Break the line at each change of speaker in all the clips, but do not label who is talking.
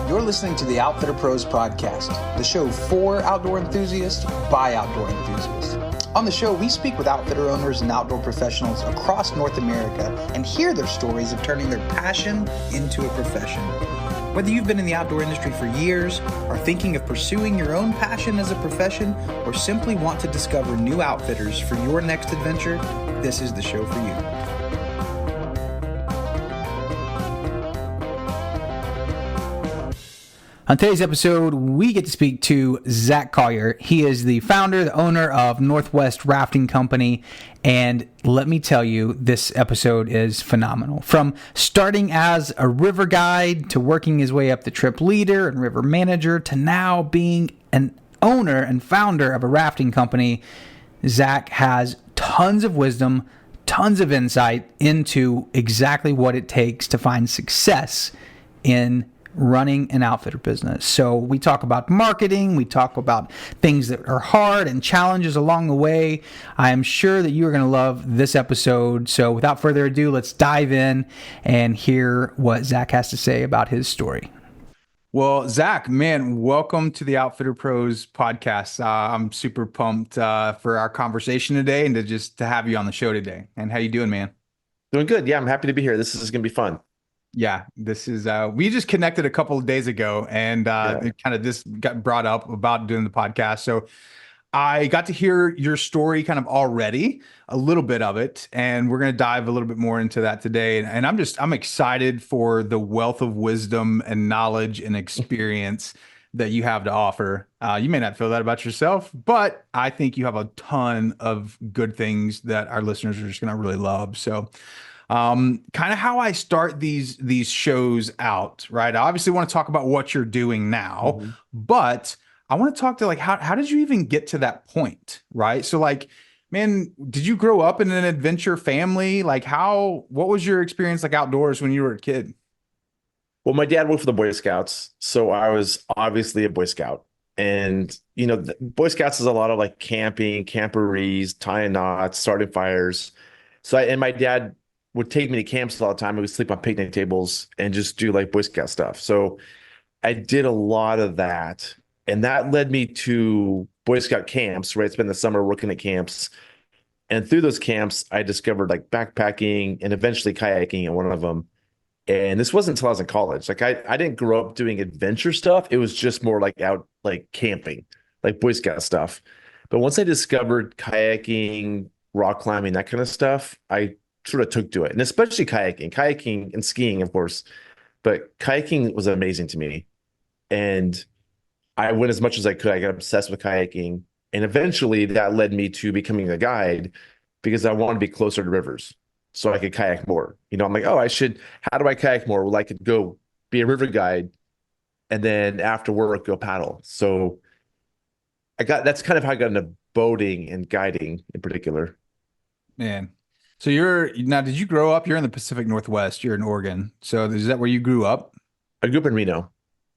You're listening to the Outfitter Pros podcast, the show for outdoor enthusiasts by outdoor enthusiasts. On the show, we speak with outfitter owners and outdoor professionals across North America and hear their stories of turning their passion into a profession. Whether you've been in the outdoor industry for years, are thinking of pursuing your own passion as a profession, or simply want to discover new outfitters for your next adventure, this is the show for you. On today's episode, we get to speak to Zach Collier. He is the founder, the owner of Northwest Rafting Company, and let me tell you, this episode is phenomenal. From starting as a river guide to working his way up the trip leader and river manager to now being an owner and founder of a rafting company, Zach has tons of wisdom, tons of insight into exactly what it takes to find success in running an outfitter business. So we talk about marketing, we talk about things that are hard and challenges along the way. I am sure that you are going to love this episode. So without further ado, let's dive in and hear what Zach has to say about his story. Well, Zach, man, welcome to the Outfitter Pros podcast. I'm super pumped for our conversation today and to have you on the show today. And how you doing, man?
Doing good. Yeah, I'm happy to be here. This is going to be fun.
Yeah, this is, we just connected a couple of days ago and it kind of this got brought up about doing the podcast. So I got to hear your story kind of already, a little bit of it, and we're going to dive a little bit more into that today. And I'm excited for the wealth of wisdom and knowledge and experience that you have to offer. You may not feel that about yourself, but I think you have a ton of good things that our listeners are just going to really love. So kind of how I start these shows out, right? I obviously want to talk about what you're doing now, but I want to talk to like, how did you even get to that point, right? So like, man, did you grow up in an adventure family? Like what was your experience like outdoors when you were a kid?
Well, my dad worked for the Boy Scouts, so I was obviously a Boy Scout. And, you know, the Boy Scouts is a lot of like camping, camporees, tying knots, starting fires. So and my dad would take me to camps all the time. I would sleep on picnic tables and just do like Boy Scout stuff. So I did a lot of that. And that led me to Boy Scout camps, right? Spend the summer working at camps. And through those camps, I discovered like backpacking and eventually kayaking at one of them. And this wasn't until I was in college. Like I didn't grow up doing adventure stuff. It was just more like out like camping, like Boy Scout stuff. But once I discovered kayaking, rock climbing, that kind of stuff, I sort of took to it, and especially kayaking and skiing, of course, but kayaking was amazing to me. And I went as much as I could. I got obsessed with kayaking, and eventually that led me to becoming a guide because I wanted to be closer to rivers so I could kayak more. You know, I'm like, how do I kayak more? Well, I could go be a river guide and then after work go paddle. So that's kind of how I got into boating and guiding in particular.
Man. So did you grow up? You're in the Pacific Northwest. You're in Oregon. So is that where you grew up?
I grew up in Reno.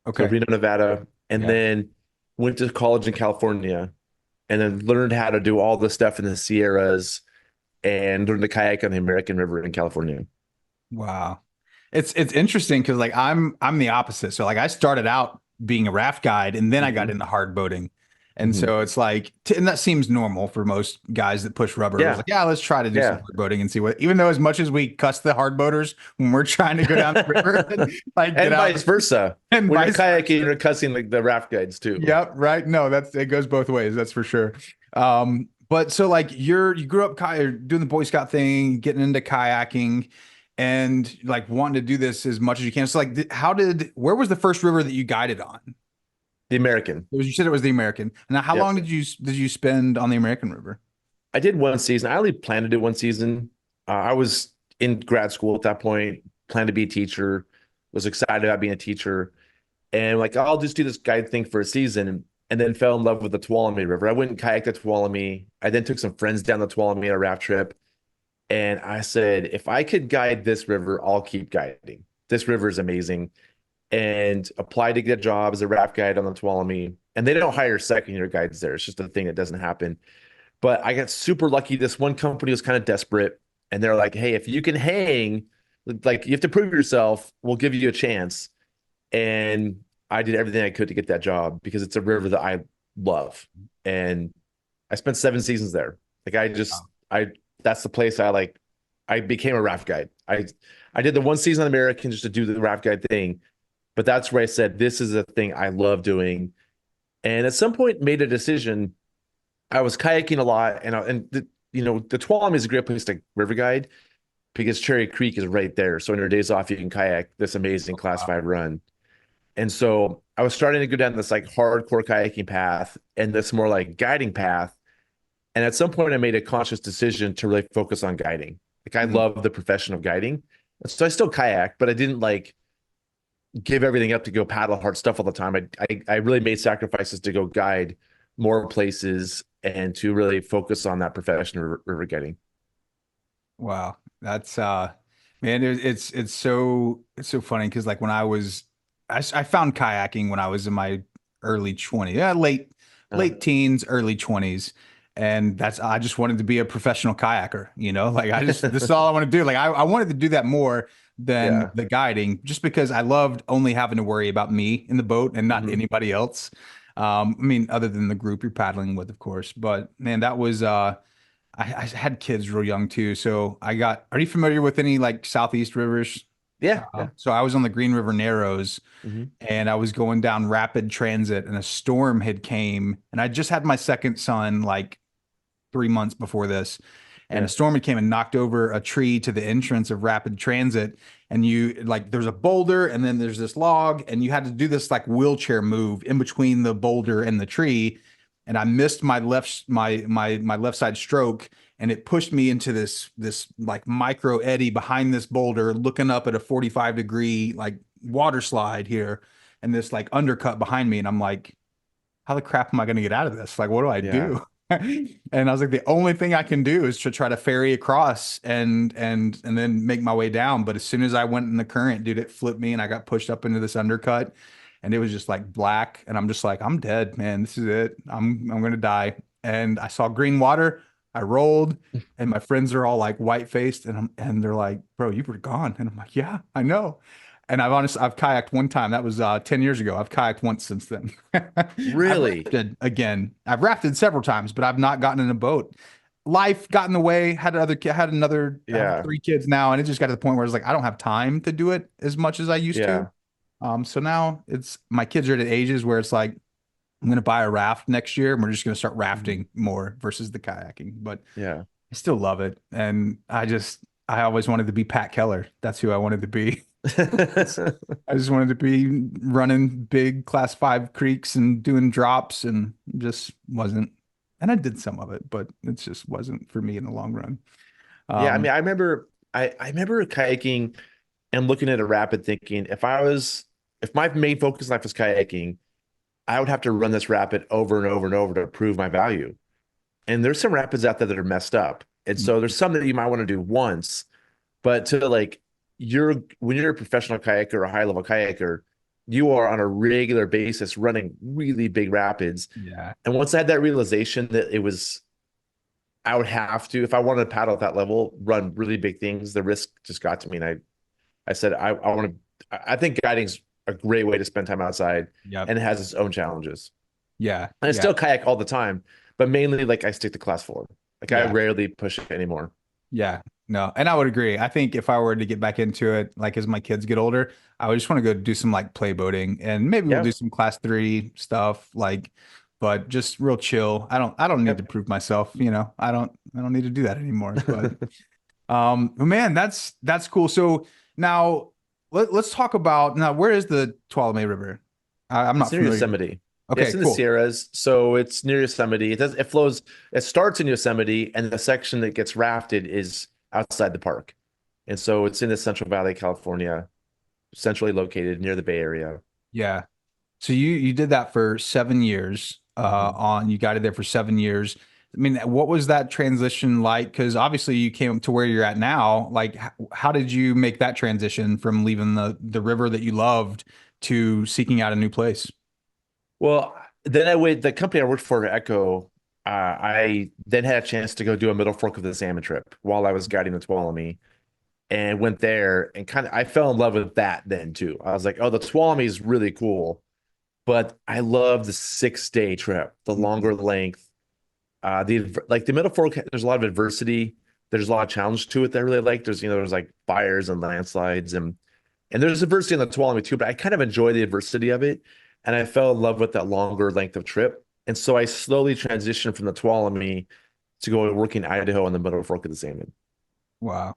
Okay.
So Reno, Nevada. And then went to college in California and then learned how to do all the stuff in the Sierras and learned to kayak on the American River in California.
Wow. It's interesting because like I'm the opposite. So like I started out being a raft guide and then I got into hard boating. And so it's like, and that seems normal for most guys that push rubber. I was like, let's try to do some hard boating and see even though as much as we cuss the hard boaters when we're trying to go down the river, like
and vice versa. And when you're kayaking, you're cussing like the raft guides too.
Yep. Right. No, it goes both ways. That's for sure. But so like you grew up doing the Boy Scout thing, getting into kayaking and like wanting to do this as much as you can. So like, where was the first river that you guided on?
The American.
You said it was the American. Now, how long did you spend on the American River?
I did one season. I only planned to do one season. I was in grad school at that point, planned to be a teacher, was excited about being a teacher. And like, I'll just do this guide thing for a season and then fell in love with the Tuolumne River. I went and kayaked at Tuolumne. I then took some friends down the Tuolumne on a raft trip. And I said, if I could guide this river, I'll keep guiding. This river is amazing. And applied to get a job as a raft guide on the Tuolumne. And they don't hire second-year guides there. It's just a thing that doesn't happen. But I got super lucky. This one company was kind of desperate. And they're like, hey, if you can hang, like you have to prove yourself, we'll give you a chance. And I did everything I could to get that job because it's a river that I love. And I spent 7 seasons there. Like I that's the place I like. I became a raft guide. I did the one season on American just to do the raft guide thing, but that's where I said this is a thing I love doing. And at some point made a decision. I was kayaking a lot, the Tuolumne is a great place to river guide because Cherry Creek is right there. So on your days off, you can kayak this amazing class
Wow.
5 run. And so I was starting to go down this like hardcore kayaking path and this more like guiding path. And at some point, I made a conscious decision to really focus on guiding. Like I
Mm.
love the profession of guiding. And so I still kayak, but I didn't like give everything up to go paddle hard stuff all the time. I really made sacrifices to go guide more places and to really focus on that profession of river guiding.
Wow. That's man, it's so funny because like when I found kayaking when I was in my early 20s, yeah,
Uh,
late teens, early 20s. And that's I just wanted to be a professional kayaker, like this is all I want to do. Like I wanted to do that more than
yeah.
the guiding, just because I loved only having to worry about me in the boat and not
Hmm.
anybody else. I mean, other than the group you're paddling with, of course. But man, that was I had kids real young too. So are you familiar with any like Southeast rivers?
Yeah. Yeah.
So I was on the Green River Narrows
Hmm.
and I was going down rapid transit and a storm had came and I just had my second son like 3 months before this. And a
Yeah.
storm had came and knocked over a tree to the entrance of rapid transit. And you like there's a boulder and then there's this log, and you had to do this like wheelchair move in between the boulder and the tree. And I missed my left side stroke, and it pushed me into this like micro eddy behind this boulder, looking up at a 45-degree like water slide here, and this like undercut behind me. And I'm like, how the crap am I going to get out of this? Like, what do I
Yeah.
do? And I was like, the only thing I can do is to try to ferry across and then make my way down. But as soon as I went in the current, dude, it flipped me and I got pushed up into this undercut, and it was just like black. And I'm just like, I'm dead, man. This is it. I'm gonna die. And I saw green water. I rolled, and my friends are all like white faced, and they're like, bro, you were gone. And I'm like, yeah, I know. And I've kayaked one time. That was 10 years ago. I've kayaked once since then. I've
Really?
rafted again. I've rafted several times, but I've not gotten in a boat. Life got in the way. I have
Yeah.
3 kids now, and it just got to the point where it's like I don't have time to do it as much as I used to.
Yeah.
So now it's my kids are at ages where it's like I'm gonna buy a raft next year, and we're just gonna start
Mhm.
rafting more versus the kayaking. But
Yeah.
I still love it, and I always wanted to be Pat Keller. That's who I wanted to be. I just wanted to be running big class 5 creeks and doing drops, and just wasn't. And I did some of it, but it just wasn't for me in the long run.
Yeah. I
Um,
mean, I remember kayaking and looking at a rapid thinking if my main focus in life was kayaking, I would have to run this rapid over and over and over to prove my value. And there's some rapids out there that are messed up. And so there's some that you might want to do once, but to like when you're a professional kayaker or a high level kayaker, you are on a regular basis running really big rapids.
yeah,
And once I had that realization that I would have to, if I wanted to paddle at that level, run really big things, the risk just got to me. And I said, I want to, I think guiding's a great way to spend time outside
yep,
and it has its own challenges.
yeah,
And I
yeah,
still kayak all the time, but mainly like I stick to class 4. Like I
yeah,
rarely push it anymore.
yeah. No, and I would agree. I think if I were to get back into it, like as my kids get older, I would just want to go do some like play boating, and maybe we'll do
Yep.
some class 3 stuff, like, but just real chill. I don't need to
Yep.
prove myself, I don't need to do that anymore. But man, that's cool. So now let's talk about now. Where is the Tuolumne River? I'm
It's
not
near
familiar.
Yosemite. Yeah,
Okay,
it's in the
cool.
Sierras, so it's near Yosemite. It starts in Yosemite, and the section that gets rafted is outside the park. And so it's in the Central Valley, California, centrally located near the Bay Area.
Yeah. So you did that for 7 years.
Mhm.
You guided there for 7 years. I mean, what was that transition like? Because obviously you came to where you're at now. Like, how did you make that transition from leaving the river that you loved to seeking out a new place?
Well, the company I worked for, Echo, I then had a chance to go do a middle fork of the salmon trip while I was guiding the Tuolumne and went there and I fell in love with that then too. I was like, oh, the Tuolumne is really cool. but I love the 6 day trip, the
Mhm.
longer length. The Middle Fork, there's a lot of adversity. There's a lot of challenge to it that I really like. There's like fires and landslides and there's adversity on the Tuolumne too, but I kind of enjoy the adversity of it. And I fell in love with that longer length of trip. And so I slowly transitioned from the Tuolumne to go work in Idaho on the Middle Fork of the Salmon.
Wow.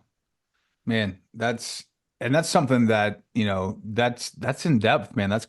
Man, that's something that, that's in depth, man. That's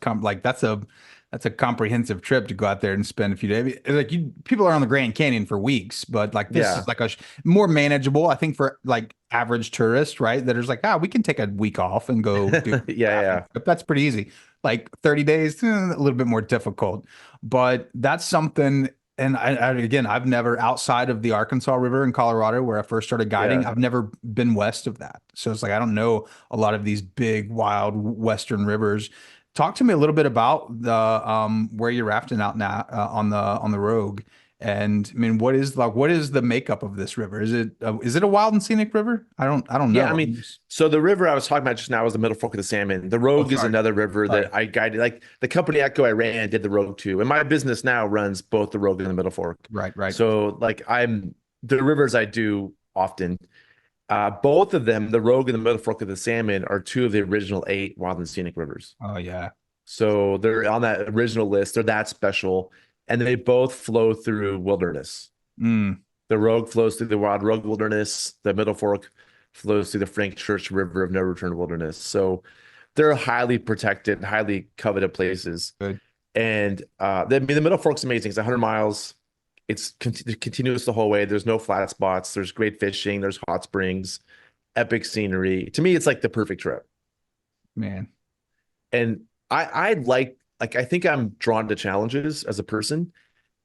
a comprehensive trip to go out there and spend a few days. Like people are on the Grand Canyon for weeks, but like this is
Yeah.
like more manageable, I think, for like average tourists, right? That is like, we can take a week off and go do
Yeah,
a rafting
yeah.
trip. That's pretty easy. Like 30 days, a little bit more difficult, but that's something. And again, I've never, outside of the Arkansas River in Colorado, where I first started guiding,
Yeah.
I've never been west of that. So it's like I don't know a lot of these big, wild western rivers. Talk to me a little bit about the where you're rafting out now on the Rogue. And I mean, what is the makeup of this river? Is it a wild and scenic river? I don't
Yeah, I
know.
mean, so the river I was talking about just now was the Middle Fork of the Salmon. The
Oh,
Rogue is
sorry,
another river
sorry.
that I guided. Like the company Echo I ran did the Rogue too. And my business now runs both the Rogue and the Middle Fork.
Right, right.
So like I'm the rivers I do often. Both of them, the Rogue and the Middle Fork of the Salmon, are two of the original eight wild and scenic rivers.
Oh yeah.
So they're on that original list. They're that special, and they both flow through wilderness.
Mm,
The Rogue flows through the Wild Rogue Wilderness. The Middle Fork flows through the Frank Church River of No Return Wilderness. So they're highly protected, highly coveted places.
good.
And the Middle Fork's amazing. It's 100 miles. It's continuous the whole way. There's no flat spots. There's great fishing. There's hot springs, epic scenery. To me, it's like the perfect trip.
Man.
And I like I think I'm drawn to challenges as a person.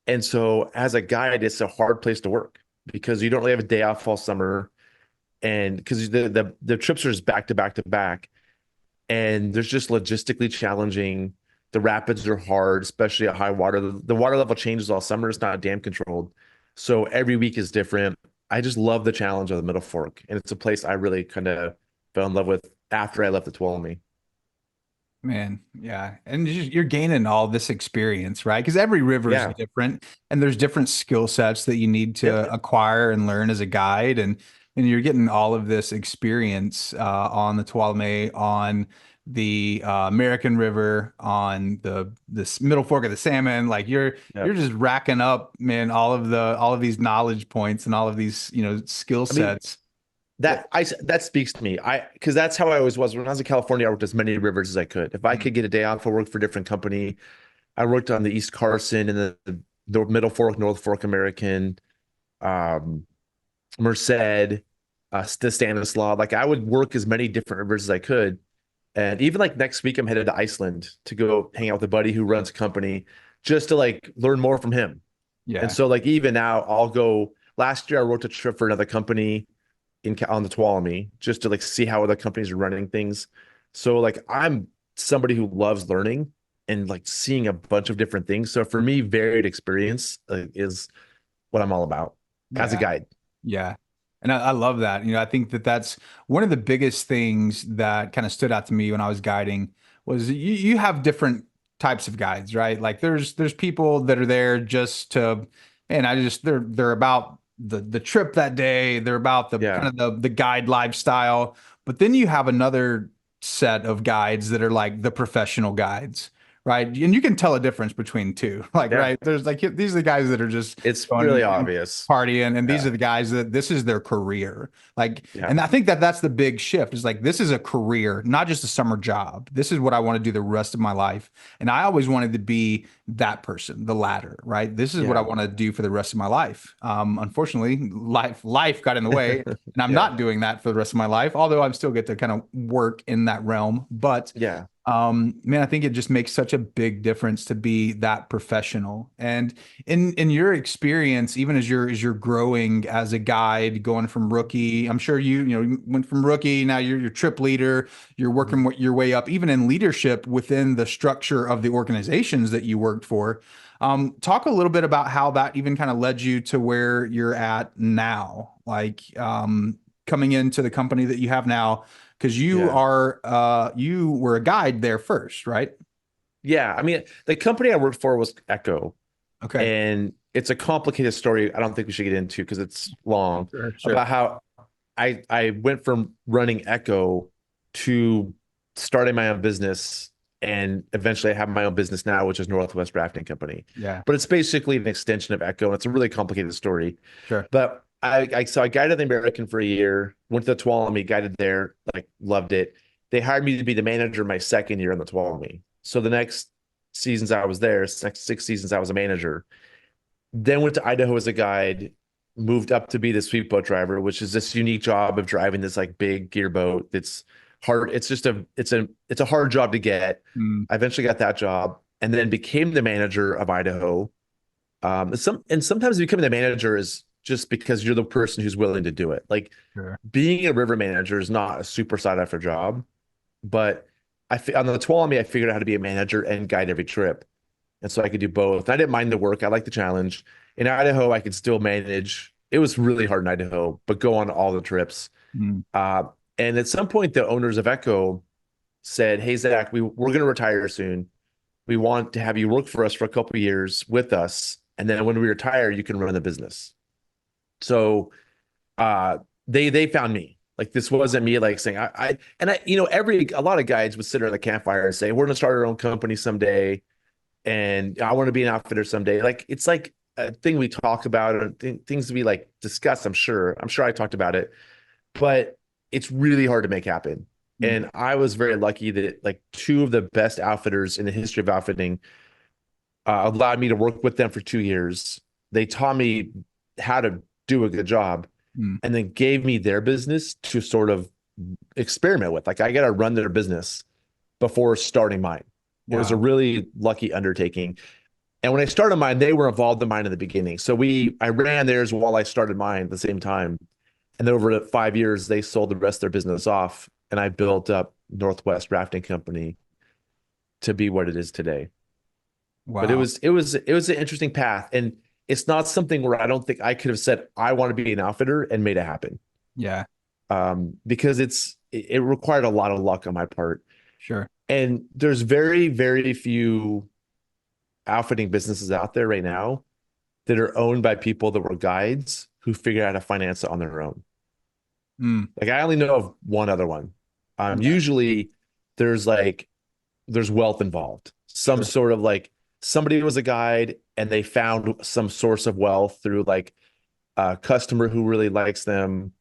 And so as a guide, it's a hard place to work because you don't really have a day off all summer. And because the trips are just back to back to back. And there's just logistically challenging. The rapids are hard, especially at high water. The water level changes all summer. It's not dam controlled. So every week is different. I just love the challenge of the Middle Fork. And it's a place I really kind of fell in love with after I left the Tuolumne.
Man, yeah. And you're gaining all this experience, right? Because every river is
Yeah.
different and there's different skill sets that you need
Yep.
to acquire and learn as a guide. And you're getting all of this experience on the Tuolumne, on the American River, on the this Middle Fork of the Salmon. Like you're
Yep.
just racking up, man, all of these knowledge points and all of these, skill
I mean,
sets.
that speaks to me. I because that's how I always was. When I was in California, I worked as many rivers as I could. If I could get a day off, I worked for a different company. I worked on the East Carson and the Middle Fork, North Fork American, um, Merced, the Stanislaus. Like I would work as many different rivers as I could. And even like next week, I'm headed to Iceland to go hang out with a buddy who runs a company just to like learn more from him. And
Yeah.
so like even now, I'll go. Last year, I wrote a trip for another company on the Tuolumne just to like see how other companies are running things. So like I'm somebody who loves learning and like seeing a bunch of different things. So for me, varied experience is what I'm all about as a
Yeah.
guide.
Yeah. And I love that. I think that that's one of the biggest things that kind of stood out to me when I was guiding was you have different types of guides, right? Like there's people that are there just to, and they're about the trip that day. They're about the kind
Yeah.
of the guide lifestyle. But then you have another set of guides that are like the professional guides, right? And you can tell a difference between two. Like,
Yeah.
right, there's like these are the guys that are just
It's really
going and
obvious.
partying, and these
Yeah.
are the guys that this is their career. Like, and
Yeah.
I think that that's the big shift is like this is a career, not just a summer job. This is what I want to do the rest of my life. And I always wanted to be that person, the latter, right? This is what I
Yeah.
want to do for the rest of my life. Unfortunately, life got in the way, and I'm
Yeah.
not doing that for the rest of my life, although I still get to kind of work in that realm. But
Yeah.
man, I think it just makes such a big difference to be that professional. And in your experience, even as you're growing as a guide, going from rookie, I'm sure you went from rookie, now you're your trip leader, you're working
Mhm.
your way up, even in leadership within the structure of the organizations that you worked for. Talk a little bit about how that even kind of led you to where you're at now, like coming into the company that you have now because
Yeah.
you were a guide there first, right?
Yeah, I mean, the company I worked for was Echo,
Okay.
and it's a complicated story. I don't think we should get into because it's long
Sure, sure.
about how I went from running Echo to starting my own business, and eventually I have my own business now, which is Northwest Rafting Company.
Yeah,
But it's basically an extension of Echo, and it's a really complicated story.
sure.
But I guided the American for a year, went to the Tuolumne, guided there, like loved it. They hired me to be the manager my second year on the Tuolumne. So the next seasons I was there, next 6 seasons I was a manager. Then went to Idaho as a guide, moved up to be the sweet boat driver, which is this unique job of driving this like big gear boat. It's hard. It's a hard job to get.
Mm,
I eventually got that job and then became the manager of Idaho. And sometimes becoming the manager is just because you're the person who's willing to do it. Like
sure.
being a river manager is not a super sought after job, but on the Tuolumne, I figured out how to be a manager and guide every trip. And so I could do both. I didn't mind the work. I like the challenge. In Idaho, I could still manage. It was really hard in Idaho, but go on all the trips.
Mm,
Uh, and at some point, the owners of Echo said, "Hey, Zach, we're going to retire soon. We want to have you work for us for a couple of years with us, and then when we retire, you can run the business." So uh, they found me. Like this wasn't me like saying a lot of guides would sit around the campfire and say, "We're going to start our own company someday." And I want to be an outfitter someday. Like it's like a thing we talk about or things we like discuss. I'm sure I talked about it, but it's really hard to make happen.
mm,
And I was very lucky that like two of the best outfitters in the history of outfitting allowed me to work with them for 2 years. They taught me how to do a good job
mm.
and then gave me their business to sort of experiment with. Like I got to run their business before starting mine. It was a
Wow.
really lucky undertaking. And when I started mine, they were involved in mine in the beginning. So I ran theirs while I started mine at the same time. And then over 5 years, they sold the rest of their business off. And I built up Northwest Rafting Company to be what it is today. But it
Wow.
was it was it was an interesting path. And it's not something where I don't think I could have said, I want to be an outfitter and made it happen.
Yeah,
Because it required a lot of luck on my part.
sure.
And there's very, very few outfitting businesses out there right now that are owned by people that were guides who figured out how to finance it on their own.
Mm,
Like I only know of one other one.
yeah,
Usually there's there's wealth involved. Some
sure.
sort of like somebody was a guide and they found some source of wealth through like a customer who really likes them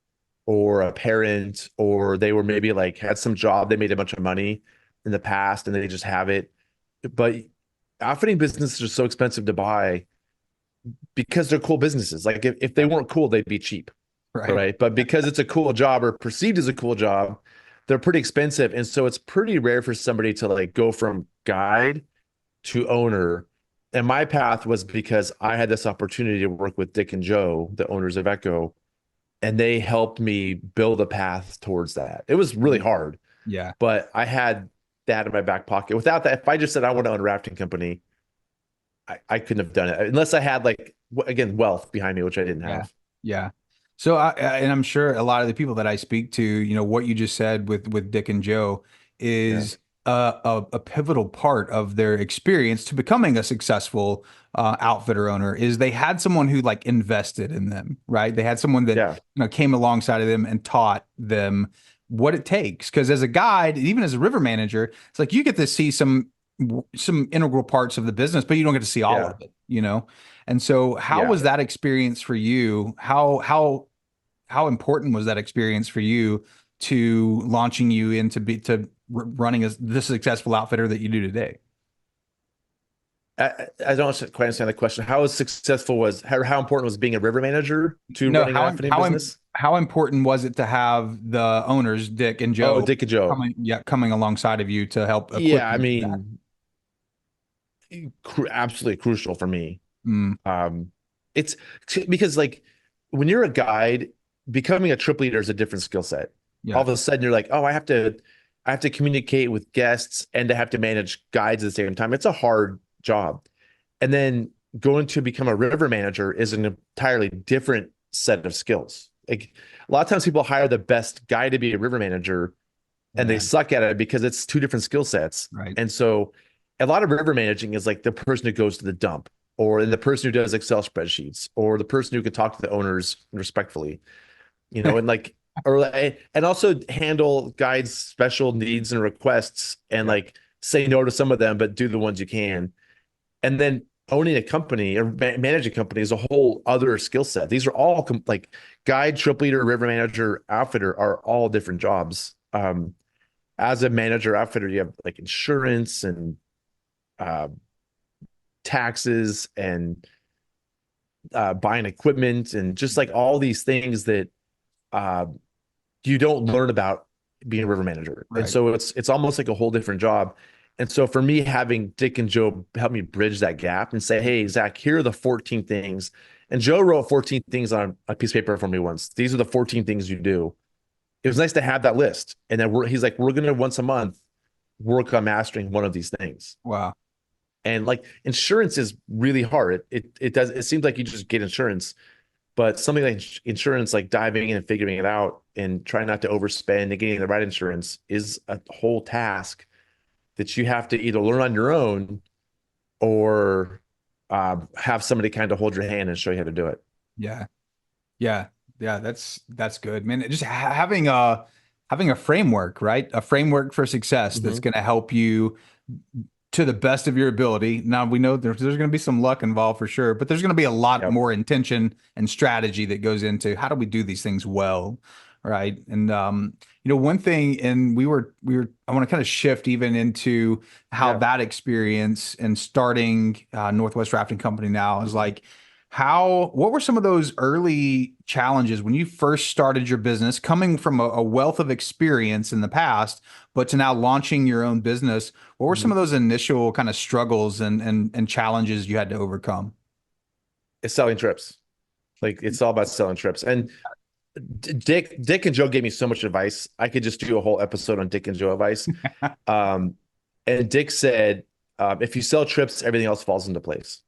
or a parent, or they were maybe like had some job, they made a bunch of money in the past and they just have it. But outfitting businesses are so expensive to buy because they're cool businesses. Like if they
Yeah,
weren't cool, they'd be cheap,
right.
right? But because it's a cool job or perceived as a cool job, they're pretty expensive. And so it's pretty rare for somebody to like go from guide to owner. And my path was because I had this opportunity to work with Dick and Joe, the owners of Echo, and they helped me build a path towards that. It was really
Mm,
hard,
yeah,
but I had that in my back pocket. Without that, if I just said I want to own a rafting company, I couldn't have done it unless I had like again wealth behind me, which I didn't
yeah,
have.
yeah. So, and I'm sure a lot of the people that I speak to, what you just said with Dick and Joe
Yeah,
is a pivotal part of their experience to becoming a successful outfitter owner. Is they had someone who like invested in them, right? They had someone that
yeah,
came alongside of them and taught them what it takes. Because as a guide, even as a river manager, it's like you get to see some integral parts of the business, but you don't get to see all
yeah,
of it. And so, how
yeah.
was that experience for you? How important was that experience for you to launching you into running as the successful outfitter that you do today?
I don't quite understand the question. How important was being a river manager to
No,
running an outfitting business?
how important was it to have the owners, Dick and
Oh,
Joe,
Dick and Joe.
coming alongside of you to help equip
Yeah, I
you for that?
mean, absolutely crucial for me.
Mm,
Um, it's because like when you're a guide, becoming a trip leader is a different skill set. All
yeah,
of a sudden you're like, oh, I have to communicate with guests and to have to manage guides at the same time. It's a hard job. And then going to become a river manager is an entirely different set of skills. Like a lot of times people hire the best guy to be a river manager and they
yeah,
suck at it because it's two different skill sets.
right.
And so a lot of river managing is like the person who goes to the dump, or the person who does Excel spreadsheets, or the person who can talk to the owners respectfully, and like, or and also handle guides' special needs and requests, and
Yeah.
like say no to some of them, but do the ones you can. And then owning a company or managing a company is a whole other skill set. These are all like guide, trip leader, river manager, outfitter are all different jobs. As a manager outfitter, you have like insurance and uh, taxes and buying equipment and just like all these things that uh, you don't learn about being a river manager. And
Right.
so it's almost like a whole different job. And so for me, having Dick and Joe help me bridge that gap and say, hey, Zach, here are the 14 things. And Joe wrote 14 things on a piece of paper for me once. These are the 14 things you do. It was nice to have that list. And then he's like, we're going to once a month work on mastering one of these things.
Wow.
And like insurance is really hard. It seems like you just get insurance, but something like insurance, like diving in and figuring it out and trying not to overspend and getting the right insurance is a whole task that you have to either learn on your own or have somebody kind of hold your hand and show you how to do it.
Yeah. Yeah. Yeah. That's good, man. Just having a framework, right? A framework for success that's
Mm-hmm.
going to help you to the best of your ability. Now we know there's going to be some luck involved for sure, but there's going to be a lot
Yep.
more intention and strategy that goes into how do we do these things well, right? And one thing, and we were I want to kind of shift even into how
Yeah.
that experience and starting Northwest Rafting Company now is like. What were some of those early challenges when you first started your business, coming from a wealth of experience in the past, but to now launching your own business? What were some
Mhm.
of those initial kind of struggles and challenges you had to overcome?
It's selling trips. Like it's all about selling trips. And Dick and Joe gave me so much advice. I could just do a whole episode on Dick and Joe advice. Um, and Dick said, if you sell trips, everything else falls into place.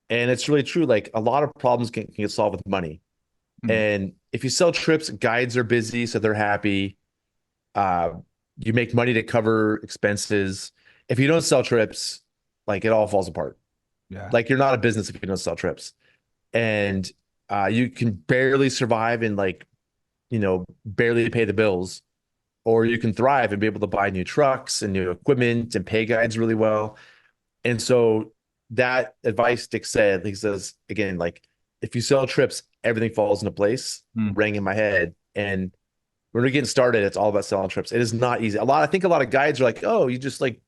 And it's really true. Like a lot of problems can get solved with money.
Mm,
And if you sell trips, guides are busy, so they're happy. Uh, you make money to cover expenses. If you don't sell trips, like it all falls apart.
yeah.
Like you're not a business if you don't sell trips. And you can barely survive and like, barely pay the bills, or you can thrive and be able to buy new trucks and new equipment and pay guides really well. And so that advice Dick said, he says again, like if you sell trips, everything falls into place,
Mm,
rang in my head. And when we're getting started, it's all about selling trips. It is not easy. I think a lot of guides are like, oh, you just like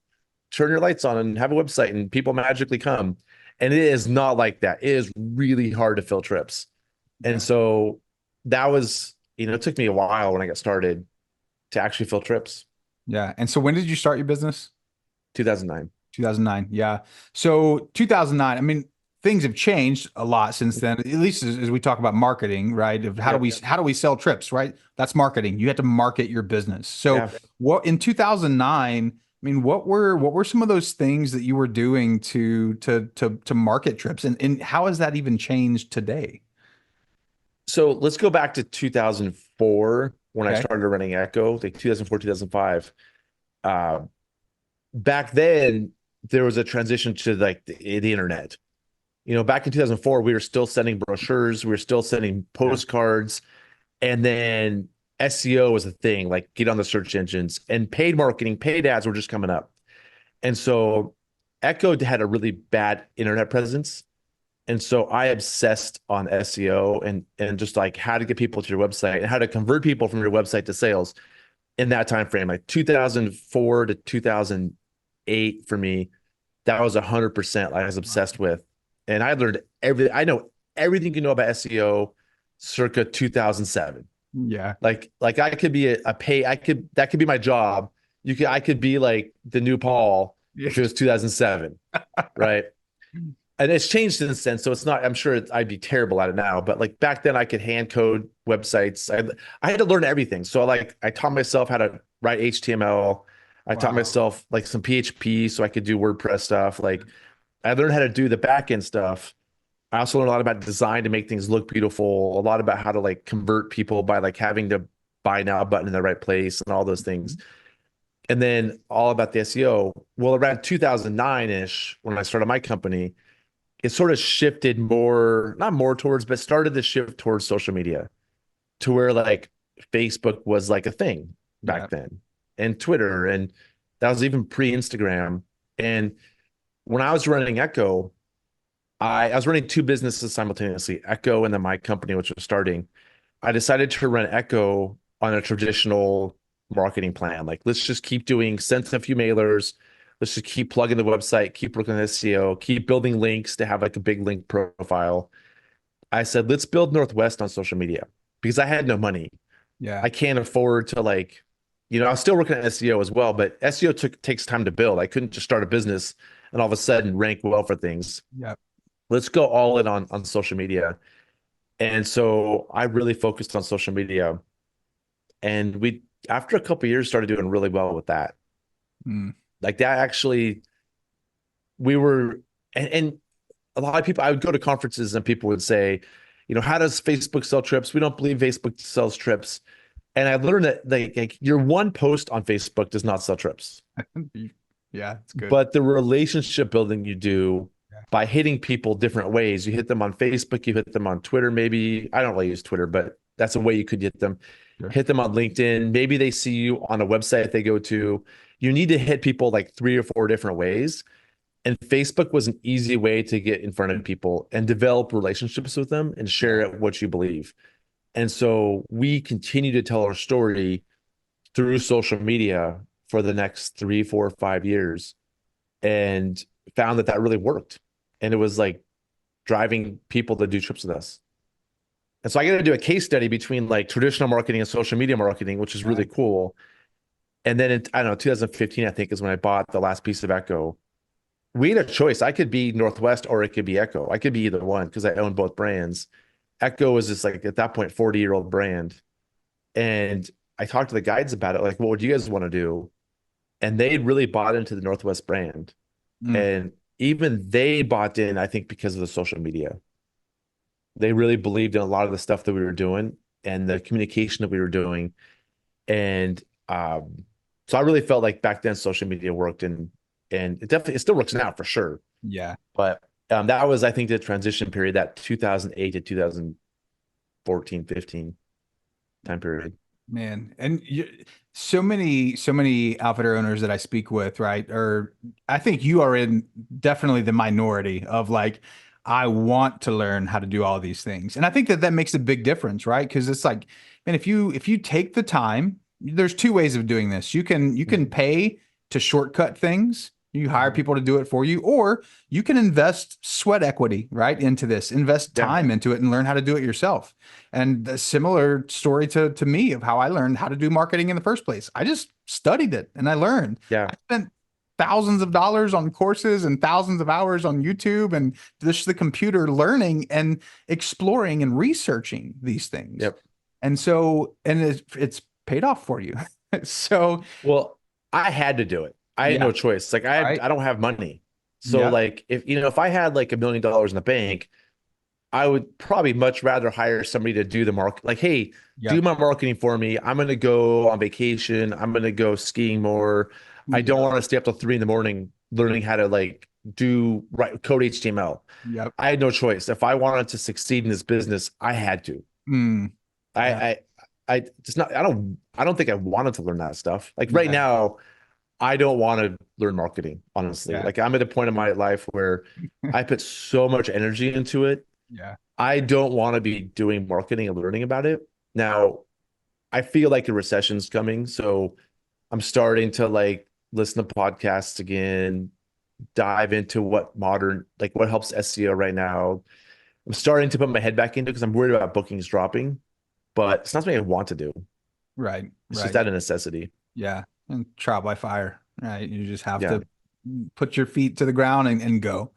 turn your lights on and have a website and people magically come. And it is not like that. It is really hard to fill trips. And
yeah.
so that was, it took me a while when I got started to actually fill trips.
Yeah. And so when did you start your business?
2009.
2009. Yeah. So 2009, I mean, things have changed a lot since then, at least as we talk about marketing, right? Of
Yep.
how do we sell trips, right? That's marketing. You have to market your business. So
Yeah.
what in 2009, I mean, what were some of those things that you were doing to market trips and how has that even changed today?
So let's go back to 2004 when I
Okay.
started running Echo, like 2004, 2005. Uh, Back then, there was a transition to like the internet. Back in 2004, we were still sending brochures, we were still sending
Yeah.
postcards, and then SEO was a thing, like get on the search engines, and paid marketing, paid ads were just coming up. And so Echo had a really bad internet presence. And so I obsessed on SEO and just like how to get people to your website and how to convert people from your website to sales in that time frame, like 2004 to 2008 for me. That was 100% I was obsessed with. And I learned everything. I know everything you know about SEO circa 2007.
Yeah.
Like I could be a pay, that could be my job. I could be like the new Paul if it was 2007, right? And it's changed since then. So it's not, I'm sure I'd be terrible at it now, but like back then I could hand code websites. I had to learn everything. So like I taught myself how to write HTML. I taught
Wow.
myself like some PHP so I could do WordPress stuff. Like I learned how to do the back end stuff. I also learned a lot about design to make things look beautiful, a lot about how to like convert people by like having the buy now button in the right place and all those things. and then all about the SEO. Well, around 2009-ish, when I started my company, it sort of shifted more, not more towards, but started to shift towards social media to where like Facebook was like a thing
Yeah.
back then, and Twitter, and that was even pre-Instagram. And when I was running Echo, I was running two businesses simultaneously, Echo and then my company, which was starting. I decided to run Echo on a traditional marketing plan. Like, let's just keep doing, send a few mailers. Let's just keep plugging the website, keep working on SEO, keep building links to have like a big link profile. I said, let's build Northwest on social media because I had no money.
Yeah.
I can't afford to like, I was still working at SEO as well, but SEO takes time to build. I couldn't just start a business and all of a sudden rank well for things.
Yeah.
Let's go all in on social media. And so I really focused on social media, and we after a couple of years started doing really well with that.
Mm.
Like that actually we were and a lot of people, I would go to conferences and people would say, how does Facebook sell trips? We don't believe Facebook sells trips. And I learned that like your one post on Facebook does not sell trips,
Yeah, it's good.
but the relationship building you do
Yeah.
by hitting people different ways. You hit them on Facebook, you hit them on Twitter, maybe. I don't really use Twitter, but that's a way you could hit them.
Sure.
Hit them on LinkedIn. Maybe they see you on a website they go to. You need to hit people like three or four different ways. And Facebook was an easy way to get in front of people and develop relationships with them and
Yeah.
share what you believe. And so we continue to tell our story through social media for the next 3, 4, 5 years, and found that really worked. And it was like driving people to do trips with us. And so I got to do a case study between like traditional marketing and social media marketing, which is really
Right.
cool. And then I don't know, 2015, I think, is when I bought the last piece of Echo. We had a choice. I could be Northwest or it could be Echo. I could be either one because I own both brands. Echo was just like at that point 40-year-old brand. And I talked to the guides about it, like, what would you guys want to do? And they really bought into the Northwest brand.
Mm.
And even they bought in, I think, because of the social media. They really believed in a lot of the stuff that we were doing and the communication that we were doing. And so I really felt like back then social media worked, and it still works now for sure.
Yeah.
But that was, I think, the transition period, that 2008 to 2014, 15 time period.
Man, and so many outfitter owners that I speak with, right? Or I think you are in definitely the minority of like, I want to learn how to do all these things, and I think that that makes a big difference, right? Because it's like, man, if you take the time, there's two ways of doing this. You can
Mhm.
pay to shortcut things. You hire
Mhm.
people to do it for you, or you can invest sweat equity, right, into this, invest
Yeah.
time into it and learn how to do it yourself. And a similar story to me of how I learned how to do marketing in the first place. I just studied it and I learned.
Yeah.
I spent thousands of dollars on courses and thousands of hours on YouTube and just the computer learning and exploring and researching these things.
Yep.
And so, and it's paid off for you. So,
Well, I had to do it. I had
yeah,
no choice. Like
right.
I don't have money. So
Yep.
like if I had like $1 million in the bank, I would probably much rather hire somebody to do the market. Like, hey, do
Yep.
my marketing for me. I'm gonna go on vacation. I'm gonna go skiing more. I don't
Yep.
want to stay up till 3 in the morning learning how to like do right code HTML.
Yep.
I had no choice. If I wanted to succeed in this business, I had to.
Mm,
I
yeah.
I I just not I don't think I wanted to learn that stuff. Like right
Yeah.
now, I don't want to learn marketing, honestly.
Yeah.
Like I'm at a point in my life where I put so much energy into it.
Yeah.
I don't want to be doing marketing and learning about it. Now, I feel like a recession's coming, so I'm starting to like listen to podcasts again, dive into what helps SEO right now. I'm starting to put my head back into it because I'm worried about bookings dropping, but it's not something I want to do.
Right.
It's just
Right.
out of necessity.
Yeah. And trial by fire, right? You just have
Yeah.
to put your feet to the ground and go.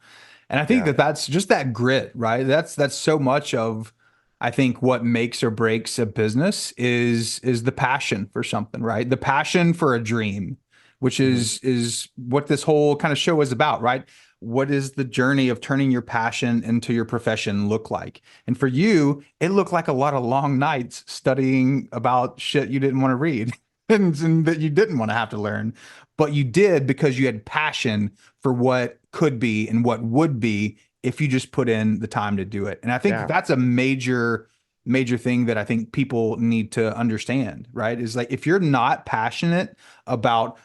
And I think
Yeah.
that that's just that grit, right? That's so much of, I think, what makes or breaks a business is the passion for something, right? The passion for a dream, which
Mhm.
is what this whole kind of show is about, right? What is the journey of turning your passion into your profession look like? And for you, it looked like a lot of long nights studying about shit you didn't want to read. and that you didn't want to have to learn, but you did because you had passion for what could be and what would be if you just put in the time to do it. And I think
Yeah.
that's a major thing that I think people need to understand, right? Is like if you're not passionate about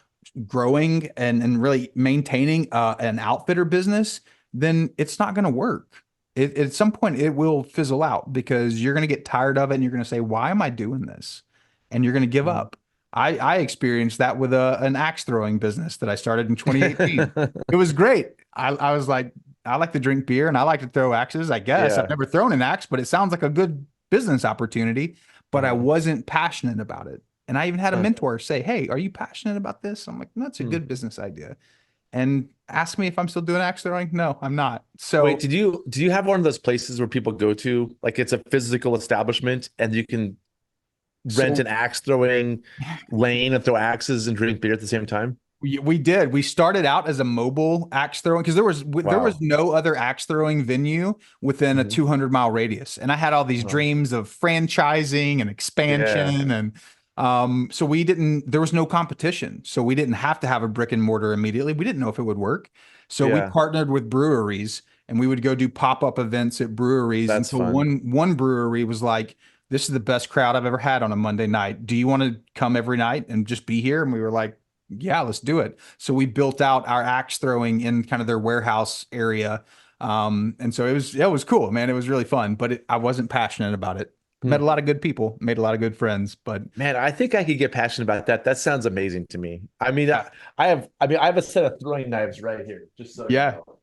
growing and really maintaining an outfitter business, then it's not going to work. At some point, it will fizzle out because you're going to get tired of it and you're going to say, why am I doing this? And you're going to give
Mhm.
up. I experienced that with an axe throwing business that I started in 2018. It was great. I was like, I like to drink beer and I like to throw axes, I guess. I've
Yeah.
never thrown an axe, but it sounds like a good business opportunity, but I
Mhm.
wasn't passionate about it. And I even had a
Huh.
mentor say, "Hey, are you passionate about this?" I'm like, "That's a
Hmm.
good business idea." And ask me if I'm still doing axe throwing. No, I'm not.
Wait,
So,
did you have one of those places where people go to, like it's a physical establishment and you can rent
so
an axe throwing lane and throw axes and drink beer at the same time?
we did. We started out as a mobile axe throwing because there was
Wow.
no other axe throwing venue within a
Hmm.
200-mile radius, and I had all these
Wow.
dreams of franchising and
Yeah.
expansion, and so we didn't. There was no competition, so we didn't have to have a brick and mortar immediately. We didn't know if it would work, so we
Yeah.
partnered with breweries, and we would go do pop-up events at breweries
That's
until
fun.
one brewery was like, "This is the best crowd I've ever had on a Monday night. Do you want to come every night and just be here?" And we were like, yeah, let's do it. So we built out our axe throwing in kind of their warehouse area. And so it was cool, man. It was really fun, but I wasn't passionate about it. Met
Hmm.
a lot of good people, made a lot of good friends, but
Man, I think I could get passionate about that. That sounds amazing to me. I mean,
uh,
I have a set of throwing knives right here, just so you
yeah,
know.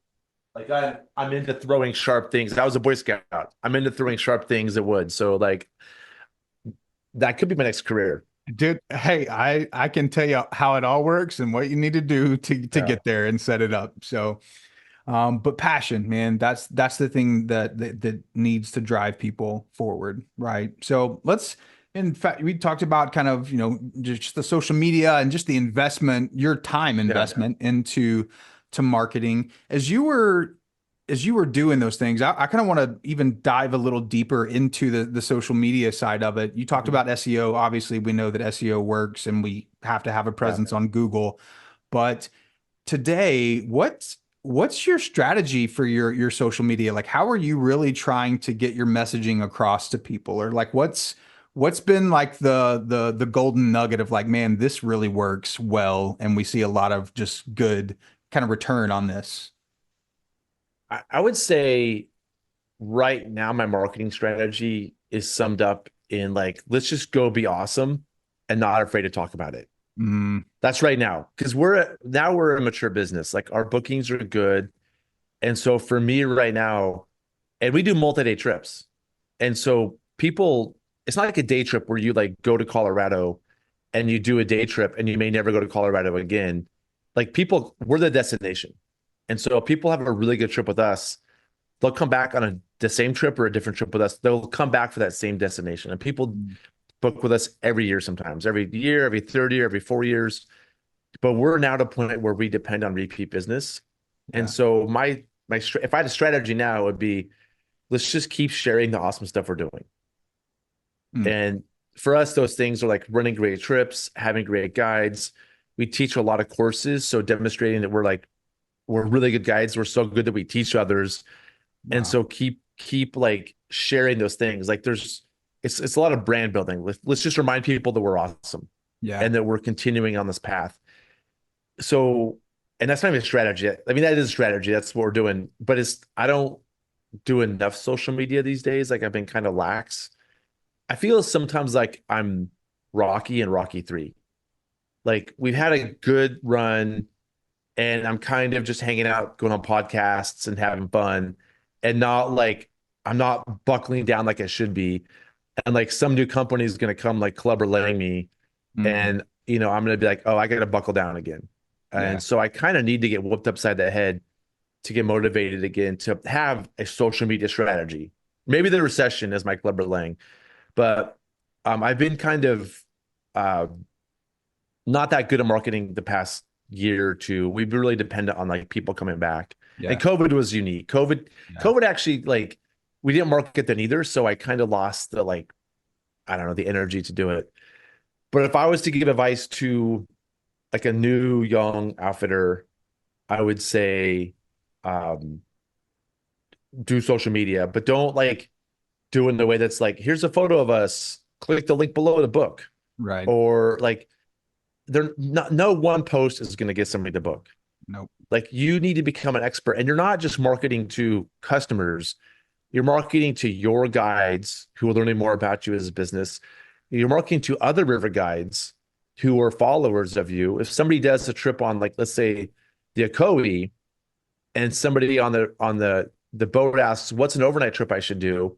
Like I'm into throwing sharp things. I was a Boy Scout. I'm into throwing sharp things at wood. So like that could be my next career.
dude, hey, I can tell you how it all works and what you need to do to
Yeah.
get there and set it up. So but passion, man, that's the thing that needs to drive people forward, right? So let's, in fact, we talked about kind of, just the social media and just the investment, your time
Yeah.
investment into to marketing. As you were doing those things, I kind of want to even dive a little deeper into the social media side of it. You talked
Mhm.
about SEO. Obviously, we know that SEO works and we have to have a
Yeah.
presence on Google, but today, what's your strategy for your social media? Like, how are you really trying to get your messaging across to people? Or like what's been like the golden nugget of like, man, this really works well, and we see a lot of just good kind of return on this.
I would say right now my marketing strategy is summed up in like, let's just go be awesome and not afraid to talk about it.
Mm,
That's right now. Because we're a mature business. Like our bookings are good. And so for me right now, and we do multi-day trips. And so people, it's not like a day trip where you like go to Colorado and you do a day trip and you may never go to Colorado again. Like people, we're the destination. And so if people have a really good trip with us, they'll come back on the same trip or a different trip with us. They'll come back for that same destination. And people book with us every year sometimes, every year, every third year, every 4 years. But we're now at a point where we depend on repeat business. And
yeah.
so if I had a strategy now, it would be let's just keep sharing the awesome stuff we're doing.
Mm,
And for us, those things are like running great trips, having great guides. We teach a lot of courses, so demonstrating that we're really good guides. We're so good that we teach others. And
wow.
so keep like sharing those things. Like it's a lot of brand building. Let's just remind people that we're awesome
Yeah.
and that we're continuing on this path. So, and that's not even a strategy. I mean, that is a strategy. That's what we're doing. But I don't do enough social media these days. Like I've been kind of lax. I feel sometimes like I'm Rocky and Rocky 3. Like we've had a good run and I'm kind of just hanging out, going on podcasts and having fun and not like I'm not buckling down like I should be. And like some new company is going to come like clubber laying me
Mm,
and I'm going to be like, "Oh, I got to buckle down again."
yeah.
And so I kind of need to get whooped upside the head to get motivated again to have a social media strategy. Maybe the recession is my clubber laying, but I've been kind of uh, not that good at marketing the past year or two. We've been really dependent on like people coming back. And
Yeah.
COVID was unique.
Yeah.
COVID actually like we didn't market then either. So I kind of lost the like, I don't know, the energy to do it. But if I was to give advice to like a new young outfitter, I would say um, do social media, but don't like do it in the way that's like, here's a photo of us, click the link below the book.
Right.
Or like they're not no one post is going to get somebody to book.
Nope.
Like you need to become an expert. And you're not just marketing to customers, you're marketing to your guides who are learning more about you as a business. You're marketing to other river guides who are followers of you. If somebody does a trip on, like, let's say the Ocoee, and somebody on the boat asks, what's an overnight trip I should do?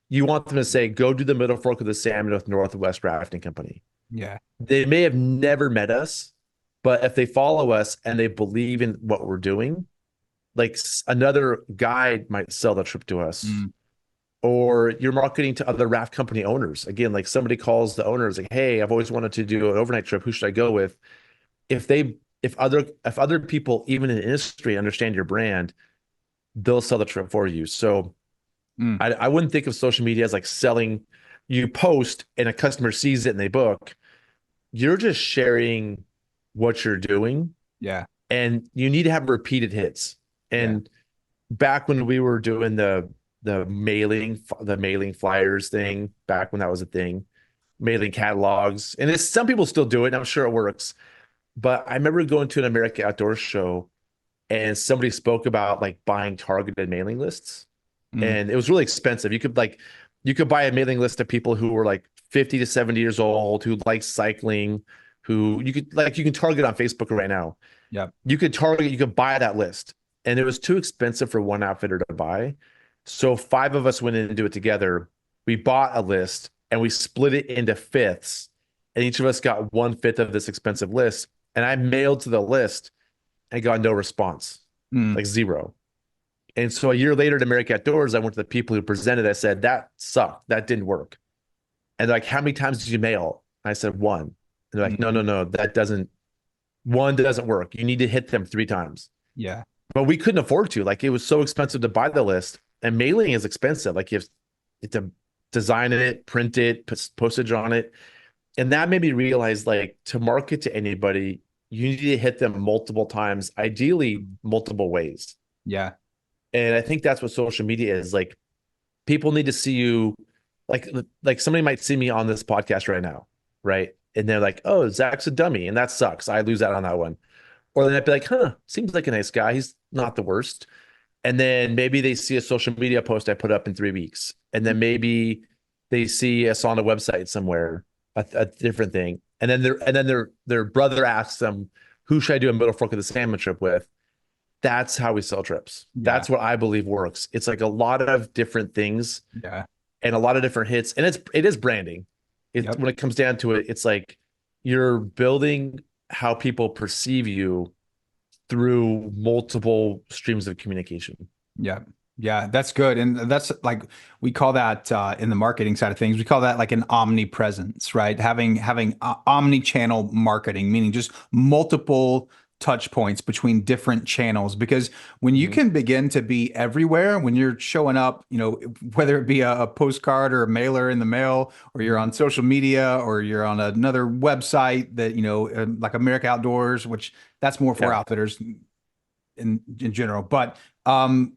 You want them to say, go do the Middle Fork of the Salmon with Northwest Rafting Company.
Yeah.
They may have never met us, but if they follow us and they believe in what we're doing, like another guide might sell the trip to us.
Mm.
Or you're marketing to other raft company owners. Again, like somebody calls the owners like, hey, I've always wanted to do an overnight trip. Who should I go with? If other people, even in the industry, understand your brand, they'll sell the trip for you. So
Mm.
I wouldn't think of social media as like selling. You post and a customer sees it and they book. You're just sharing what you're doing,
Yeah.
and you need to have repeated hits.
Yeah.
And back when we were doing the mailing flyers thing, back when that was a thing, mailing catalogs, and it's some people still do it, and I'm sure it works. But I remember going to an American Outdoor show, and somebody spoke about like buying targeted mailing lists,
Mm.
and it was really expensive. You could buy a mailing list of people who were like 50 to 70 years old, who like cycling, who you can target on Facebook right now.
Yep.
You could buy that list, and it was too expensive for one outfitter to buy. So five of us went in and do it together. We bought a list and we split it into fifths, and each of us got 1/5 of this expensive list. And I mailed to the list and got no response,
Mm.
like zero. And so a year later at American Outdoors, I went to the people who presented. I said, that sucked. That didn't work. And they're like, how many times did you mail? I said, one. And they're like, no,
Mm.
no, no, one doesn't work. You need to hit them 3 times.
Yeah.
But we couldn't afford to. Like, it was so expensive to buy the list, and mailing is expensive. Like, you have to design it, print it, put postage on it. And that made me realize, like, to market to anybody, you need to hit them multiple times, ideally multiple ways.
Yeah.
And I think that's what social media is. Like, people need to see you, like somebody might see me on this podcast right now, right? And they're like, oh, Zach's a dummy, and that sucks. I lose out on that one. Or they might be like, huh, seems like a nice guy. He's not the worst. And then maybe they see a social media post I put up in 3 weeks. And then maybe they see us on a website somewhere, a different thing. And then their brother asks them, who should I do a Middle Fork of the Salmon trip with? That's how we sell trips.
Yeah.
That's what I believe works. It's like a lot of different things
Yeah.
and a lot of different hits. And it is branding.
Yep.
When it comes down to it, it's like you're building how people perceive you through multiple streams of communication.
Yeah. Yeah, that's good. And that's like we call that in the marketing side of things, we call that like an omnipresence, right? Having omni-channel marketing, meaning just multiple touch points between different channels. Because when you
Mhm.
can begin to be everywhere, when you're showing up, whether it be a postcard or a mailer in the mail, or you're on social media, or you're on another website that, like America Outdoors, which that's more for
Yeah.
outfitters in general, but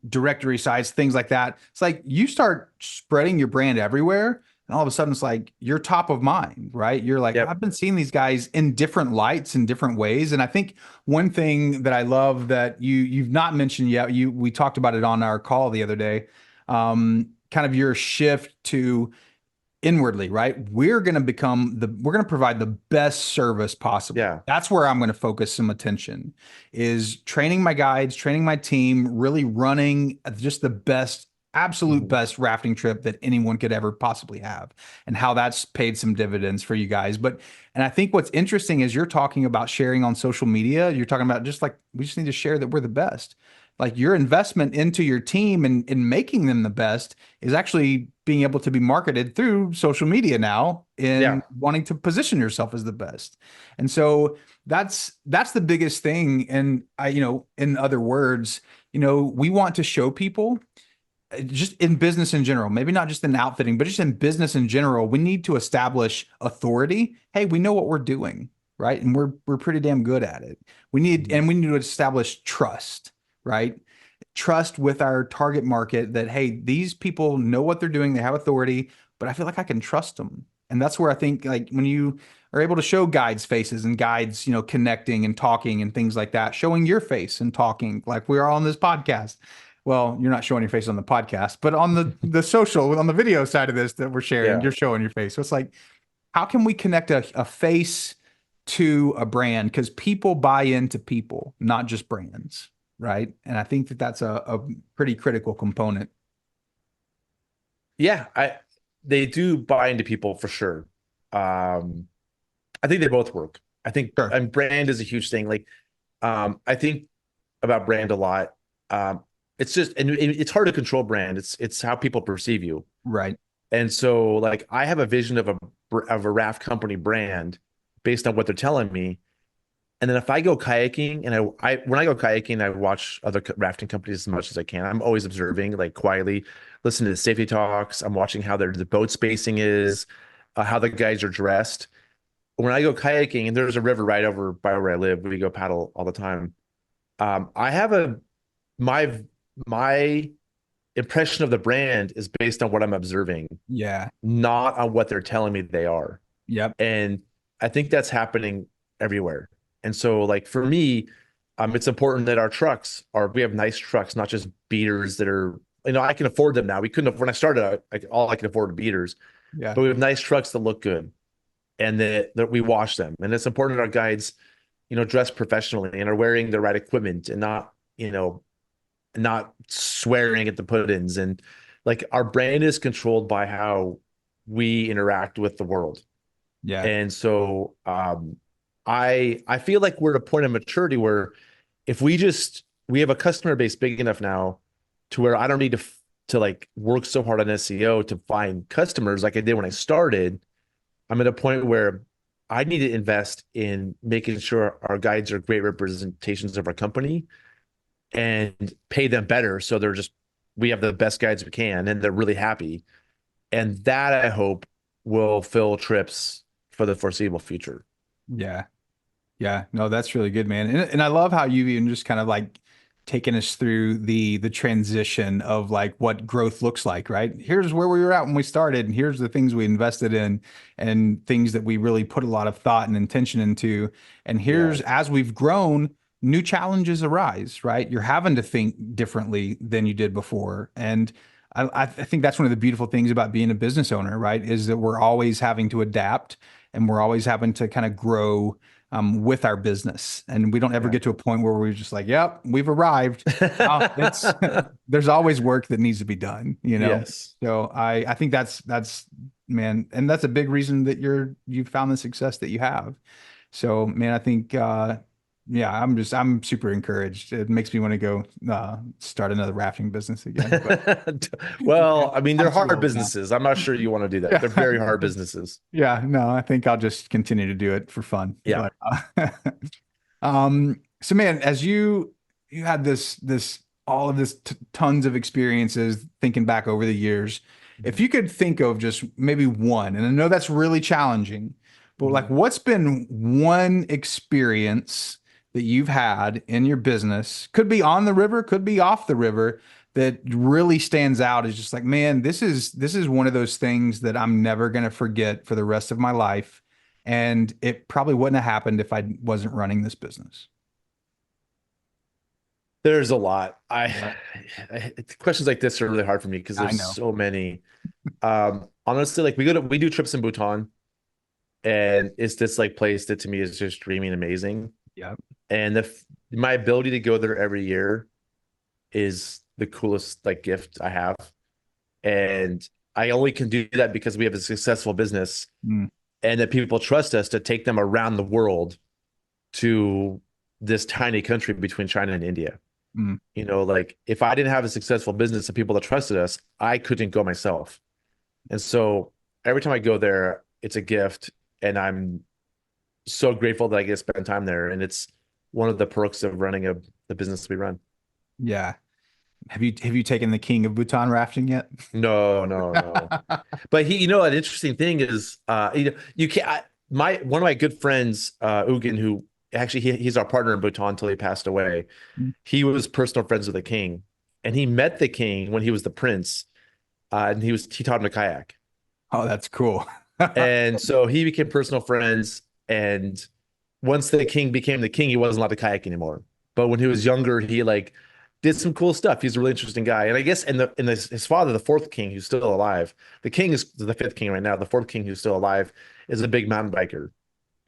directory sites, things like that. It's like you start spreading your brand everywhere, and all of a sudden it's like you're top of mind, right? You're like,
Yep.
I've been seeing these guys in different lights in different ways. And I think one thing that I love that you've not mentioned yet, we talked about it on our call the other day, kind of your shift to inwardly, right? We're going to provide the best service possible.
Yeah.
That's where I'm going to focus some attention, is training my guides, training my team, really running just the best, absolute
Mhm.
best rafting trip that anyone could ever possibly have, and how that's paid some dividends for you guys. And I think what's interesting is you're talking about sharing on social media. You're talking about just like, we just need to share that we're the best. Like your investment into your team and in making them the best is actually being able to be marketed through social media now
Yeah.
in wanting to position yourself as the best. And so that's the biggest thing. And in other words, we want to show people just in business in general, maybe not just in outfitting, but just in business in general, we need to establish authority. Hey, we know what we're doing, right? And we're pretty damn good at it. We need to establish trust, right? Trust with our target market that, hey, these people know what they're doing, they have authority, but I feel like I can trust them. And that's where I think like when you are able to show guides' faces and guides, connecting and talking and things like that, showing your face and talking like we are on this podcast. Well, you're not showing your face on the podcast, but on the social, on the video side of this that we're sharing,
Yeah.
you're showing your face. So it's like, how can we connect a face to a brand? Because people buy into people, not just brands, right? And I think that that's a pretty critical component.
Yeah, they do buy into people for sure. Um, I think they both work. I think
Sure.
and brand is a huge thing. Like, I think about brand a lot. It's just and it's hard to control brand. It's how people perceive you.
Right.
And so like I have a vision of a raft company brand based on what they're telling me. And then if I go kayaking and I when I go kayaking, I watch other rafting companies as much as I can. I'm always observing, like quietly, listening to the safety talks. I'm watching how the boat spacing is, how the guys are dressed. When I go kayaking, and there's a river right over by where I live, we go paddle all the time. I have my my impression of the brand is based on what I'm observing,
Yeah.
not on what they're telling me they are.
Yep.
And I think that's happening everywhere. And so, like for me, it's important that our trucks we have nice trucks, not just beaters that are, I can afford them now. We couldn't have, when I started, all I could afford were beaters,
Yeah.
but we have nice trucks that look good and that we wash them. And it's important that our guides, dress professionally and are wearing the right equipment and not swearing at the put-ins. And like our brand is controlled by how we interact with the world.
Yeah.
And so I feel like we're at a point of maturity where if we have a customer base big enough now to where I don't need to like work so hard on SEO to find customers like I did when I started. I'm at a point where I need to invest in making sure our guides are great representations of our company and pay them better so we have the best guides we can and they're really happy. And that I hope will fill trips for the foreseeable future.
Yeah. Yeah, no, that's really good, man. And I love how you even just kind of like taken us through the transition of like what growth looks like, right? Here's where we were at when we started, and here's the things we invested in and things that we really put a lot of thought and intention into. And
Yeah.
here's as we've grown, new challenges arise, right? You're having to think differently than you did before. And I think that's one of the beautiful things about being a business owner, right? Is that we're always having to adapt and we're always having to kind of grow with our business. And we don't ever
Yeah.
get to a point where we're just like, yep, we've arrived. It's there's always work that needs to be done.
Yes.
So I think that's man, and that's a big reason that you found the success that you have. So man, I think yeah, I'm super encouraged. It makes me want to go start another rafting business again. But
Well, I mean, they're
I'm too
hard
old now.
businesses. I'm not sure you want to do that. They're
Yeah.
very hard businesses.
Yeah, no, I think I'll just continue to do it for fun.
Yeah.
But so man, as you had this all of this tons of experiences thinking back over the years, if you could think of just maybe one, and I know that's really challenging, but like
Mhm.
what's been one experience that you've had in your business, could be on the river, could be off the river, that really stands out is just like, man, this is one of those things that I'm never going to forget for the rest of my life. And it probably wouldn't have happened if I wasn't running this business.
There's a lot.
Yeah,
Questions like this are really hard for me because
I
there's
know.
so many. Honestly, like we do trips in Bhutan, and it's this like place that to me is just dreamy and amazing.
Yeah.
And my ability to go there every year is the coolest like gift I have. And I only can do that because we have a successful business
Mm,
and that people trust us to take them around the world to this tiny country between China and India.
mm.
Like if I didn't have a successful business and people that trusted us, I couldn't go myself. And so every time I go there, it's a gift. And I'm so grateful that I get to spend time there. And it's one of the perks of running the business we run.
Yeah. Have you taken the King of Bhutan rafting yet?
No, no, no. But an interesting thing is, you can't. One of my good friends, Ugin, who actually he's our partner in Bhutan until he passed away. He was personal friends with the king, and he met the king when he was the prince, and he taught him to kayak,
Oh, that's cool.
and so he became personal friends. And once the king became the king, he wasn't allowed to kayak anymore. But when he was younger, he like did some cool stuff. He's a really interesting guy. And I guess his father, the fourth king, who's still alive, the king is the fifth king right now. The fourth king who's still alive is a big mountain biker.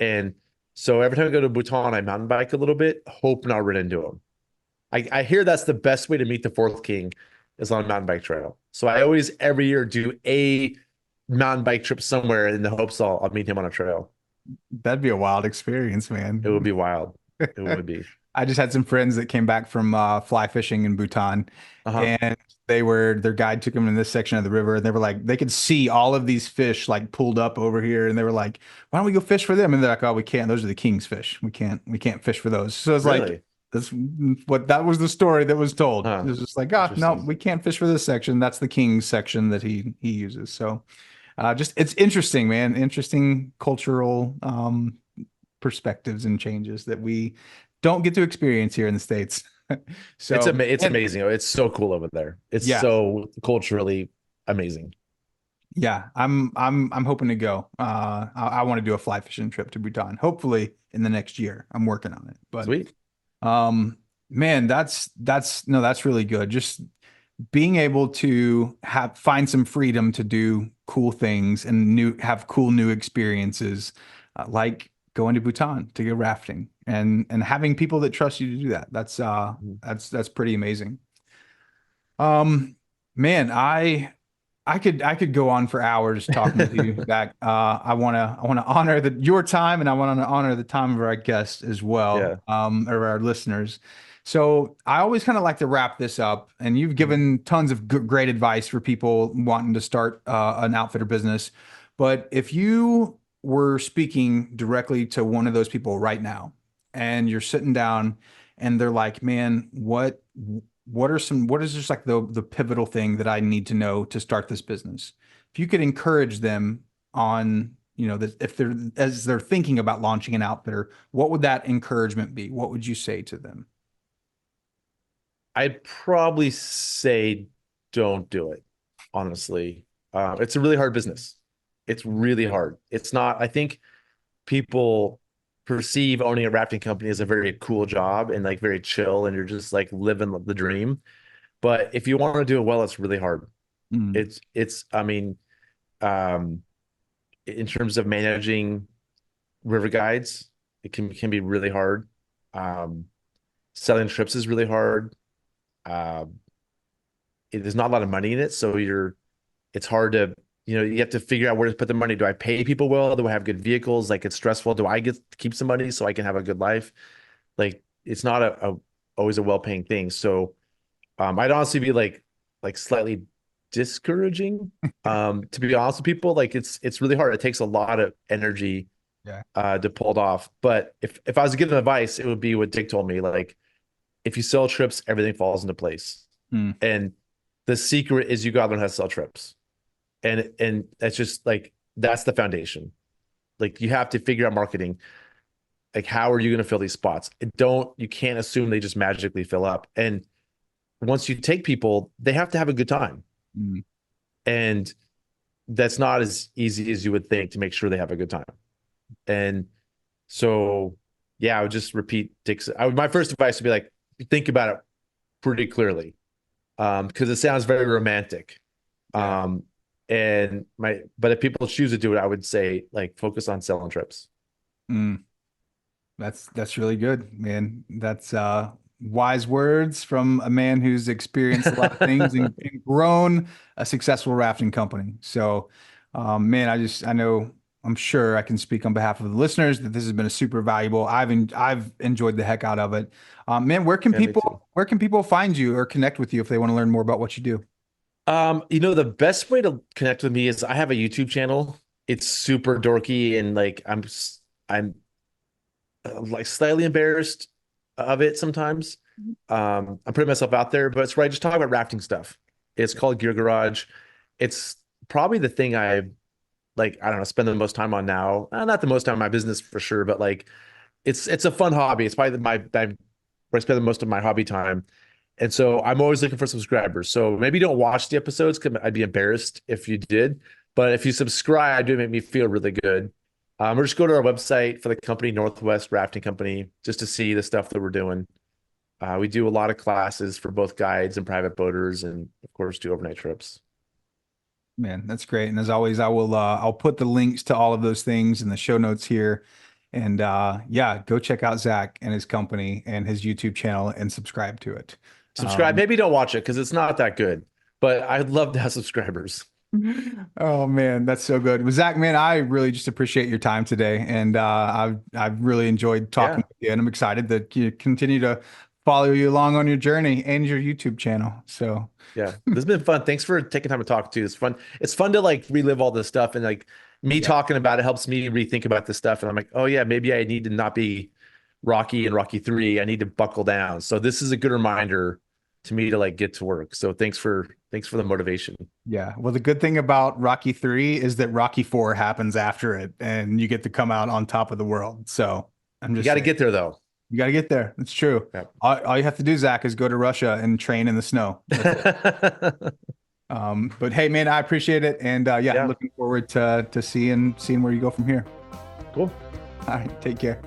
And so every time I go to Bhutan, I mountain bike a little bit, hoping I'll run into him. I hear that's the best way to meet the fourth king is on a mountain bike trail. So I always every year do a mountain bike trip somewhere in the hopes I'll meet him on a trail.
That'd be a wild experience,
It would
man.
be wild. It would be.
I just had some friends that came back from fly fishing in Bhutan,
Uh-huh.
and their guide took them in this section of the river, and they were like, they could see all of these fish like pulled up over here, and they were like, "Why don't we go fish for them?" And they're like, "Oh, we can't. Those are the king's fish. We can't fish for those." So it's like,
Really?
that's what that was the story that was told. It
Huh.
was just like, "Oh, no,
Interesting.
we can't fish for this section. That's the king's section that he uses." So, just it's interesting, man. Interesting cultural perspectives and changes that we don't get to experience here in the States. So,
It's
and
amazing. It's so cool over there. It's
yeah,
so culturally amazing.
yeah, I'm hoping to go. I want to do a fly fishing trip to Bhutan, hopefully in the next year. I'm working on it, but
Sweet.
um, man, that's no, that's really good. Just being able to find some freedom to do cool things and have cool new experiences, like going to Bhutan to go rafting and having people that trust you to do that.
Mhm.
That's pretty amazing. Um, man, I could go on for hours talking with you, Zach. I wanna honor your time, and I want to honor the time of our guests as well,
Yeah.
or our listeners. So I always kind of like to wrap this up, and you've
Mhm.
given tons of great advice for people wanting to start an outfitter business. But if you were speaking directly to one of those people right now, and you're sitting down, and they're like, "Man, what is just like the pivotal thing that I need to know to start this business?" If you could encourage them on, if they're as they're thinking about launching an outfitter, what would that encouragement be? What would you say to them?
I'd probably say don't do it, honestly. It's a really hard business. It's really hard. It's not, I think people perceive owning a rafting company as a very cool job and like very chill and you're just like living the dream. But if you want to do it well, it's really hard.
Mm,
I mean, um, in terms of managing river guides, it can be really hard. Um, Selling trips is really hard. Um, there's not a lot of money in it, so it's hard to you have to figure out where to put the money. Do I pay people well? Do I have good vehicles? Like it's stressful. Do I get to keep some money so I can have a good life? Like it's not always a well-paying thing. So I'd honestly be like slightly discouraging. To be honest with people, like it's really hard. It takes a lot of energy
yeah.
to pull it off. But if I was to give them advice, it would be what Dick told me. Like if you sell trips, everything falls into place.
Mm,
And the secret is you got to learn how to sell trips. And that's just like that's the foundation. Like you have to figure out marketing. Like how are you going to fill these spots? You can't assume they just magically fill up. And once you take people, they have to have a good time.
mm.
And that's not as easy as you would think to make sure they have a good time. And so, yeah, I would just repeat Dick's. My first advice would be like, think about it pretty clearly, because it sounds very romantic.
Yeah.
Um, but if people choose to do it, I would say like focus on selling trips.
Mm. That's really good, man. That's wise words from a man who's experienced a lot of things and grown a successful rafting company. So, man, I know I'm sure I can speak on behalf of the listeners that this has been a super valuable. I've enjoyed the heck out of it. Man,
Yeah, me too.
where can people find you or connect with you if they want to learn more about what you do?
The best way to connect with me is I have a YouTube channel. It's super dorky and like I'm like slightly embarrassed of it sometimes. I'm putting myself out there, but it's right. Just talk about rafting stuff. It's called Gear Garage. It's probably the thing I like, I don't know, spend the most time on now. Not the most time in my business for sure, but like it's a fun hobby. It's probably where I spend the most of my hobby time. And so I'm always looking for subscribers. So maybe don't watch the episodes because I'd be embarrassed if you did. But if you subscribe, it make me feel really good. Or just go to our website for the company, Northwest Rafting Company, just to see the stuff that we're doing. We do a lot of classes for both guides and private boaters, and of course, do overnight trips.
Man, that's great. And as always, I'll put the links to all of those things in the show notes here. And yeah, go check out Zach and his company and his YouTube channel and subscribe to it.
Subscribe. Maybe don't watch it because it's not that good, but I'd love to have subscribers.
Oh man, that's so good. Well, Zach, man, I really just appreciate your time today, and I've really enjoyed talking
Yeah.
with you, and I'm excited that you continue to follow you along on your journey and your YouTube channel. So
Yeah, this has been fun. Thanks for taking time to talk too. It's fun. It's fun to like relive all this stuff and like me
yeah,
talking about it helps me rethink about this stuff. And I'm like, oh yeah, maybe I need to not be Rocky and Rocky 3. I need to buckle down. So this is a good reminder to me to like get to work. So thanks for the motivation.
yeah. Well, the good thing about Rocky 3 is that Rocky 4 happens after it, and you get to come out on top of the world. So I'm
You
just
got to
saying,
get there though.
you got to get there. It's true.
Yeah.
All you have to do, Zach, is go to Russia and train in the snow. That's it. But hey, man, I appreciate it, and yeah,
Yeah,
looking forward to seeing where you go from here.
cool.
All right, take care.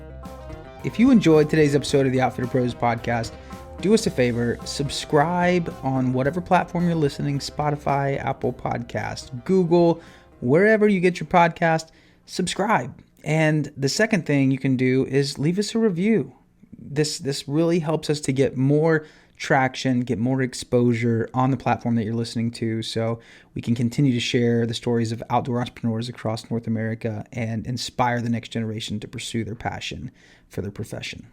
If you enjoyed today's episode of the Outfitter Pros podcast, do us a favor, subscribe on whatever platform you're listening, Spotify, Apple Podcast, Google, wherever you get your podcast, subscribe. And the second thing you can do is leave us a review. This really helps us to get more traction, get more exposure on the platform that you're listening to, so we can continue to share the stories of outdoor entrepreneurs across North America and inspire the next generation to pursue their passion for their profession.